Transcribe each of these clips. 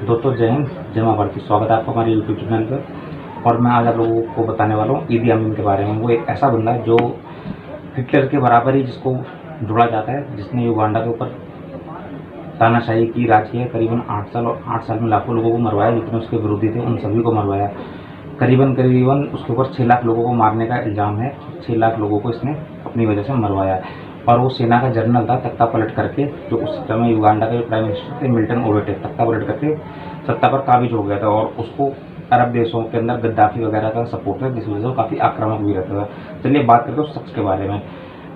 दोस्तों जय हिंद, जय माँ भारती। स्वागत है आपका हमारे यूट्यूब चैनल पर। और मैं आज आप लोगों को बताने वाला हूँ ईदी अमीन के बारे में। वो एक ऐसा बंदा है जो हिटलर के बराबर ही जिसको जोड़ा जाता है, जिसने युगांडा के ऊपर तानाशाही की, राज किया। करीबन 8 साल और 8 साल में लाखों लोगों को मरवाया। जितने उसके विरोधी थे उन सभी को मरवाया। करीबन उसके ऊपर 6 लाख लोगों को मारने का इल्ज़ाम है। 6 लाख लोगों को इसने अपनी वजह से मरवाया। और वो सेना का जनरल था, तख्ता पलट करके, जो उस समय युगांडा के प्राइम मिनिस्टर थे मिल्टन ओबेटे, तख्ता पलट करके सत्ता पर काबिज हो गया था। और उसको अरब देशों के अंदर गद्दाफी वगैरह का सपोर्ट है, जिस वजह से वो काफ़ी आक्रामक भी रहता था। चलिए बात करते हैं उस शख्स के बारे में।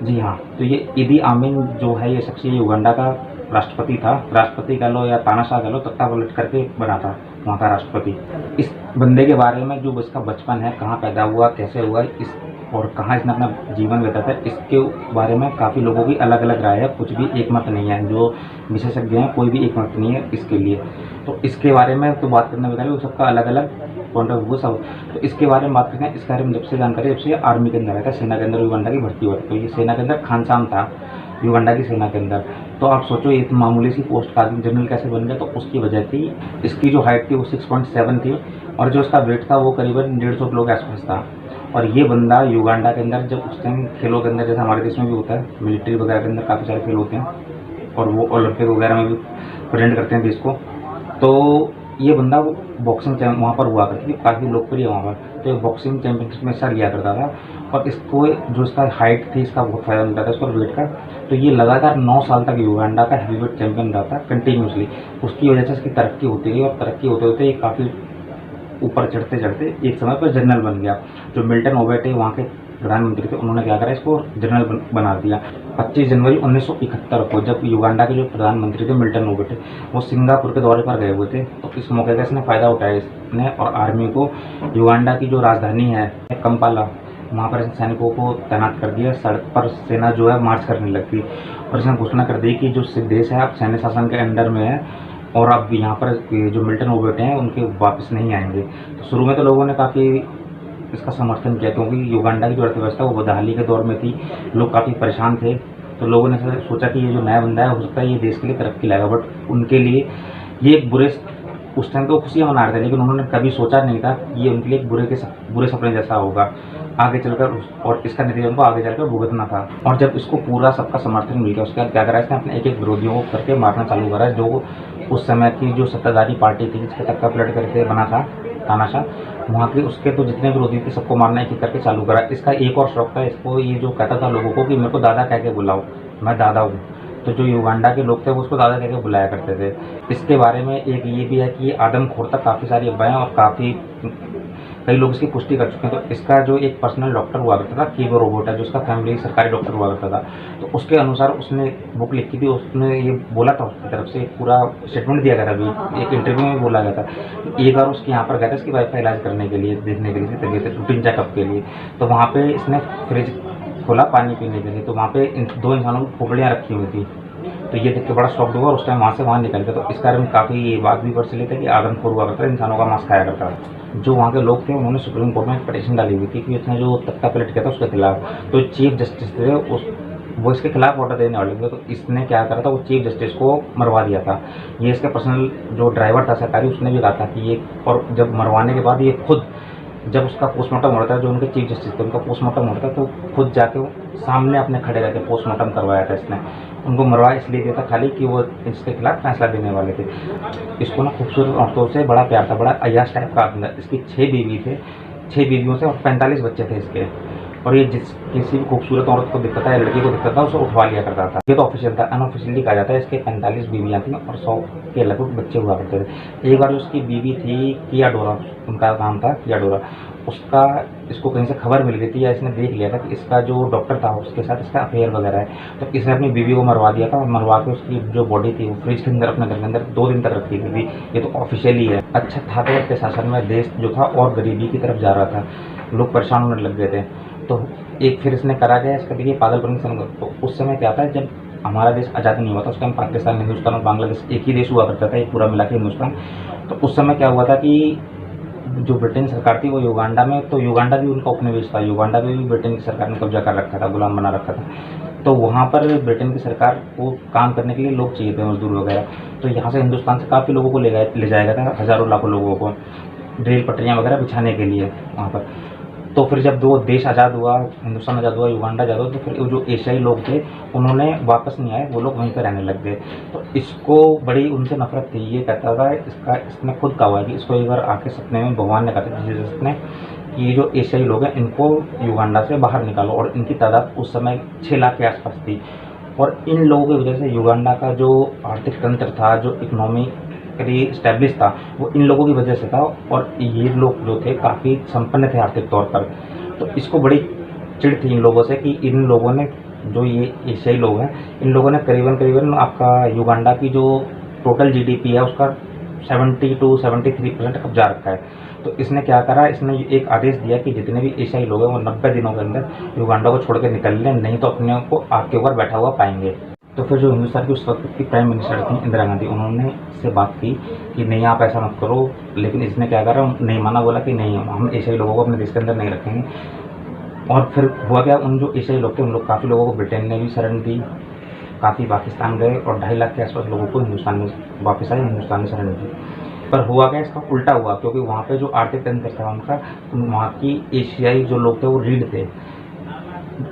जी हाँ, तो ये ईदी आमीन जो है, ये शख्स युगांडा का राष्ट्रपति था। राष्ट्रपति कह लो या तानाशाह कह लो, तख्ता पलट करके बना था वहाँ का राष्ट्रपति। इस बंदे के बारे में जो इसका बचपन है, कहाँ पैदा हुआ, कैसे हुआ, इस और कहाँ इसने अपना जीवन बिताया, इसके बारे में काफ़ी लोगों की अलग अलग राय है। कुछ भी एक मत नहीं है, जो विशेषज्ञ हैं कोई भी एक मत नहीं है इसके लिए। तो इसके बारे में तो बात करने वाले, वो सबका अलग अलग पॉइंट ऑफ व्यू सब। तो इसके बारे में बात करते हैं। इसके बारे में जब से जानकारी, जब से आर्मी के अंदर आया था, सेना के अंदर युगांडा की भर्ती हुआ था। तो ये सेना के अंदर खानसाम था युगांडा की सेना के अंदर। तो आप सोचो एक मामूली सी पोस्ट का आदमी जनरल कैसे बन गया। तो उसकी वजह थी, इसकी जो हाइट थी वो 6.7 थी, और जो इसका वेट था वो करीबन 150 किलो के आसपास था। और ये बंदा युगांडा के अंदर, जब उस टाइम खेलों के अंदर, जैसे हमारे देश में भी होता है, मिलिट्री वगैरह के अंदर काफ़ी सारे खेल होते हैं, और वो ओलंपिक वगैरह में भी प्रेजेंट करते हैं देश को। तो ये बंदा बॉक्सिंग वहाँ पर हुआ करती थी, काफ़ी लोकप्रिय है वहाँ पर। तो ये बॉक्सिंग चैंपियनशिप में हिस्सा लिया करता था। और इसको जो इसका हाइट थी, इसका बहुत फायदा मिलता था इसको वेट का। तो ये लगातार 9 साल तक युगांडा का हैवीवेट चैंपियन रहा था कंटिन्यूसली। उसकी वजह से इसकी तरक्की होती गई, और तरक्की होते होते ये काफ़ी ऊपर चढ़ते चढ़ते एक समय पर जनरल बन गया। जो मिल्टन ओबेटे वहाँ के प्रधानमंत्री थे, उन्होंने क्या करा, इसको जनरल बना दिया। 25 जनवरी 1971 को, जब युगांडा के जो प्रधानमंत्री थे मिल्टन ओबेटे, वो सिंगापुर के दौरे पर गए हुए थे। तो इस मौके का इसने फ़ायदा उठाया इसने, और आर्मी को युगांडा की जो राजधानी है कंपाला, वहाँ पर सैनिकों को तैनात कर दिया। सड़क पर सेना जो है मार्च करने लग गई, और इसने घोषणा कर दी कि जो देश है अब सैन्य शासन के अंडर में है, और अब यहाँ पर जो मिल्टन ओबेटे हैं उनके वापस नहीं आएंगे। तो शुरू में तो लोगों ने काफ़ी इसका समर्थन किया, क्योंकि युगांडा की जो अर्थव्यवस्था वो बदहाली के दौर में थी, लोग काफ़ी परेशान थे। तो लोगों ने सोचा कि ये जो नया बंदा है, हो सकता है ये देश के लिए तरक्की लाएगा। बट उनके लिए ये एक उस टाइम तो खुशियाँ मना रहे थे, लेकिन उन्होंने कभी सोचा नहीं था कि ये उनके लिए एक बुरे सपने जैसा होगा आगे चलकर, और इसका नतीजा उनको आगे चलकर भुगतना था। और जब इसको पूरा सबका समर्थन मिल गया, उसके बाद क्या करा, इसने अपने एक एक विरोधियों को करके मारना चालू करा। जो उस समय की जो सत्ताधारी पार्टी थी, जिसके तख्ता पलट करके बना था तानाशाह, वहाँ के उसके तो जितने विरोधी थे सबको मारना एक एक करके चालू करा। इसका एक और शौक था, इसको ये जो कहता था लोगों को कि मेरे को दादा कह के बुलाओ, मैं दादा हूँ। तो जो युगांडा के लोग थे वो उसको दादा कह के बुलाया करते थे। इसके बारे में एक ये भी है कि ये आदमखोर तक काफ़ी सारी अफवाहें, और काफ़ी कई लोग इसकी पुष्टि कर चुके हैं। तो इसका जो एक पर्सनल डॉक्टर हुआ करता था, कीगो रोबोटा, जो उसका फैमिली सरकारी डॉक्टर हुआ करता था, तो उसके अनुसार उसने बुक लिखी थी। उसने ये बोला था, उसकी तरफ से पूरा स्टेटमेंट दिया गया था। अभी एक इंटरव्यू में बोला गया था, एक बार उसके यहाँ पर गया था इसकी वाइफ का इलाज करने के लिए, देखने के लिए, तबीयत रूटीन चेकअप के लिए। तो वहाँ पर इसने फ्रिज खोला पानी पीने के लिए, तो वहाँ पे 2 इंसानों की खोपड़ियाँ रखी हुई थी। तो ये देख के बड़ा शॉक हुआ, और उस टाइम वहाँ से वहाँ निकल गया। तो इस कारण काफ़ी ये बात भी प्रचलित है कि आदमखोर हुआ करता है, इंसानों का मांस खाया करता है। जो वहाँ के लोग थे उन्होंने सुप्रीम कोर्ट में एक पटिशन डाली हुई थी कि इसने जो तख्ता पलट किया था उसके खिलाफ। तो चीफ जस्टिस थे वो इसके खिलाफ ऑर्डर देने वाले थे। तो इसने क्या करा था, वो चीफ जस्टिस को मरवा दिया था। ये इसका पर्सनल जो ड्राइवर था सरकारी, उसने भी कहा था कि ये, और जब मरवाने के बाद ये खुद, जब उसका पोस्टमार्टम हो रहा था, जो उनके चीफ जस्टिस थे उनका पोस्टमार्टम हो रहा था, तो खुद जाके सामने अपने खड़े रहकर पोस्टमार्टम करवाया था इसने। उनको मरवा इसलिए दिया था खाली कि वो इसके खिलाफ फैसला देने वाले थे। इसको ना खूबसूरत औरतों से बड़ा प्यार था, बड़ा अय्याश टाइप का आदमी था। इसकी 6 बीवी थे, 6 बीवियों से, और 45 बच्चे थे इसके। और ये किसी भी खूबसूरत औरत को दिखता था या लड़की को दिखता था, उसे उठवा लिया करता था। ये तो ऑफिशियल था। अनऑफिशियली कहा जाता है इसके 45 बीवियाँ थी, और 100 के लगभग बच्चे हुआ करते थे। एक बार उसकी बीवी थी किया डोरा, उनका नाम था किया डोरा, उसका इसको कहीं से खबर मिल गई थी, या इसने देख लिया था कि इसका जो डॉक्टर था उसके साथ इसका अफेयर वगैरह है। तो इसने अपनी बीवी को मरवा दिया था, और मरवा के उसकी जो बॉडी थी वो फ्रिज के अंदर अपने घर के अंदर 2 दिन तक रखी हुई थी। ये तो ऑफिशियली है। अच्छा था तो के शासन में देश जो था और गरीबी की तरफ जा रहा था, लोग परेशान होने लग गए थे। तो एक फिर इसने करा गया, इसका देखिए पागलपन की संगत। तो उस समय क्या था, जब हमारा देश आज़ाद नहीं हुआ था, उस टाइम पाकिस्तान, हिंदुस्तान और बांग्लादेश एक ही देश हुआ करता था, एक पूरा मिला के हिंदुस्तान। तो उस समय क्या हुआ था कि जो ब्रिटेन सरकार थी वो युगांडा में, तो युगांडा भी उनका उपनिवेश था। युगांडा में भी ब्रिटेन की सरकार ने कब्जा कर रखा था, गुलाम बना रखा था। तो वहाँ पर ब्रिटेन की सरकार को काम करने के लिए लोग चाहिए थे, मजदूर वगैरह। तो यहाँ से हिंदुस्तान से काफ़ी लोगों को ले जाया गया था, हज़ारों लाखों लोगों को रेल पटरियाँ वगैरह बिछाने के लिए वहाँ पर। तो फिर जब दो देश आज़ाद हुआ, हिंदुस्तान आज़ाद हुआ, युगांडा आज़ाद हुआ, तो फिर वो जो एशियाई लोग थे उन्होंने वापस नहीं आए, वो लोग वहीं पर रहने लग गए। तो इसको बड़ी उनसे नफरत थी। ये कहता था, इसने खुद कहा हुआ है कि इसको एक बार आके सपने में भगवान ने कहा था जीसस ने कि ये जो एशियाई लोग हैं इनको युगांडा से बाहर निकालो, और इनकी तादाद उस समय 6 लाख के आसपास थी। और इन लोगों की वजह से युगांडा का जो आर्थिक तंत्र था, जो इकोनॉमिकली स्टैब्लिश था, वो इन लोगों की वजह से था। और ये लोग जो थे काफ़ी संपन्न थे आर्थिक तौर पर। तो इसको बड़ी चिढ़ थी इन लोगों से कि इन लोगों ने, जो ये एशियाई लोग हैं, इन लोगों ने करीबन आपका युगांडा की जो टोटल जीडीपी है उसका 70 to 73% कब्जा रखा है। तो इसने क्या करा, इसने एक आदेश दिया कि जितने भी एशियाई लोग हैं वो 90 दिनों के अंदर युगांडा को छोड़ के निकल लें, नहीं तो अपने को आग के ऊपर बैठा हुआ पाएंगे। तो फिर जो हिंदुस्तान की उस वक्त की प्राइम मिनिस्टर थी इंदिरा गांधी, उन्होंने इससे बात की कि नहीं आप ऐसा मत करो, लेकिन इसने क्या करा, नहीं माना, बोला कि नहीं हम एशियाई लोगों को अपने देश के अंदर नहीं रखेंगे। और फिर हुआ क्या, उन जो एशियाई लोग थे उन लोग काफ़ी लोगों को ब्रिटेन ने भी शरण दी, काफ़ी पाकिस्तान गए, और 2.5 लाख के आसपास लोगों को हिंदुस्तान में वापस आए, हिंदुस्तान में शरण दी। पर हुआ क्या, इसका उल्टा हुआ, क्योंकि वहाँ पे जो आर्थिक तंत्र था उनका, वहाँ की एशियाई जो लोग थे वो रीढ़ थे,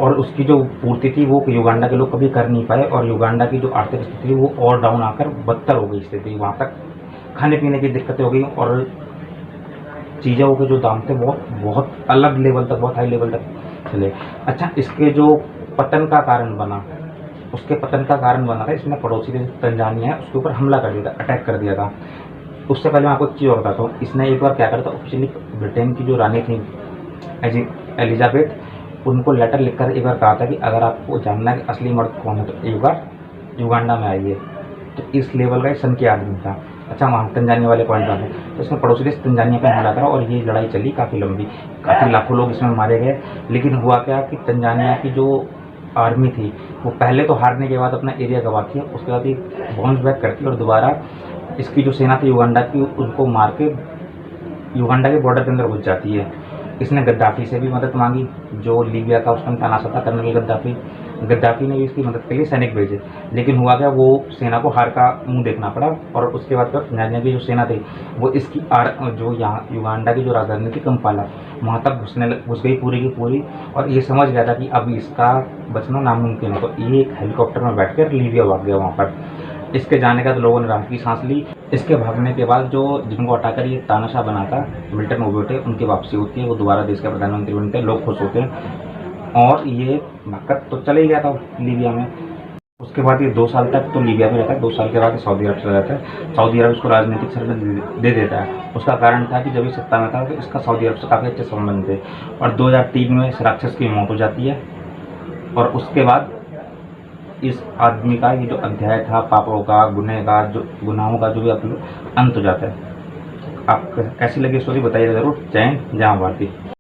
और उसकी जो पूर्ति थी वो युगांडा के लोग कभी कर नहीं पाए। और युगांडा की जो आर्थिक स्थिति थी वो और डाउन आकर बदतर हो गई स्थिति। वहाँ तक खाने पीने की दिक्कतें हो गई, और चीज़ों के जो दाम थे बहुत अलग लेवल तक, बहुत हाई लेवल तक चले। अच्छा, इसके जो पतन का कारण बना, उसके पतन का कारण बना था, इसने पड़ोसी देश तंजानिया है उसके ऊपर हमला कर दिया था, अटैक कर दिया था। उससे पहले मैं आपको एक चीज़ और बताता हूँ। इसने एक बार क्या करा था, ऑफिशियली ब्रिटेन की जो रानी थी एलिजाबेथ, उनको लेटर लिखकर एक बार कहा था कि अगर आपको जानना है कि असली मर्द कौन है तो एक बार युगांडा में आइए। तो इस लेवल का सन के आदमी था। अच्छा, वहाँ तंजानिया वाले पॉइंट पर तो इसने पड़ोसी देश तंजानिया पर हमला करा, और ये लड़ाई चली काफ़ी लंबी, काफ़ी लाखों लोग इसमें मारे गए। लेकिन हुआ क्या कि तंजानिया की जो आर्मी थी वो पहले तो हारने के बाद अपना एरिया गंवाती है, उसके बाद ये बाउंस बैक करती है और दोबारा इसकी जो सेना थी युगांडा की, उनको मार के युगांडा के बॉर्डर के अंदर घुस जाती है। इसने गद्दाफी से भी मदद मांगी, जो लीबिया का उसका तनासा था कर्नल गद्दाफी। गद्दाफी ने भी इसकी मदद के लिए सैनिक भेजे, लेकिन हुआ क्या, वो सेना को हार का मुंह देखना पड़ा। और उसके बाद तंजानिया की जो सेना थी वो इसकी जो यहाँ युगांडा की जो राजधानी थी कंपाला, वहाँ तक घुस गई पूरी की पूरी। और ये समझ गया था कि अब इसका बचना नामुमकिन है, तो ये एक हेलीकॉप्टर में बैठकर लीबिया भाग गया वहाँ पर। इसके जाने का तो लोगों ने राहत की सांस ली। इसके भागने के बाद जो जिनको हटाकर ये तानाशाह बना था मिल्टन ओबोटे, उनकी वापसी होती है, वो दोबारा देश के प्रधानमंत्री बनते हैं, लोग खुश होते हैं। और ये भागकर तो चले ही गया था लीबिया में। उसके बाद ये 2 साल तक तो लीबिया में रहता है, 2 साल के बाद ये सऊदी अरब चला जाता है। सऊदी अरब इसको राजनीतिक सर्विस दे देता है। उसका कारण था कि जब ये सत्ता में था तो इसका सऊदी अरब से काफ़ी अच्छे संबंध थे। और 2003 में इस राक्षस की मौत हो जाती है, और उसके बाद इस आदमी का ये जो अध्याय था पापों का, गुनाहों का जो भी अंत हो जाता है। आप कैसी लगी स्टोरी बताइएगा ज़रूर। जय हिंद, जय भारती।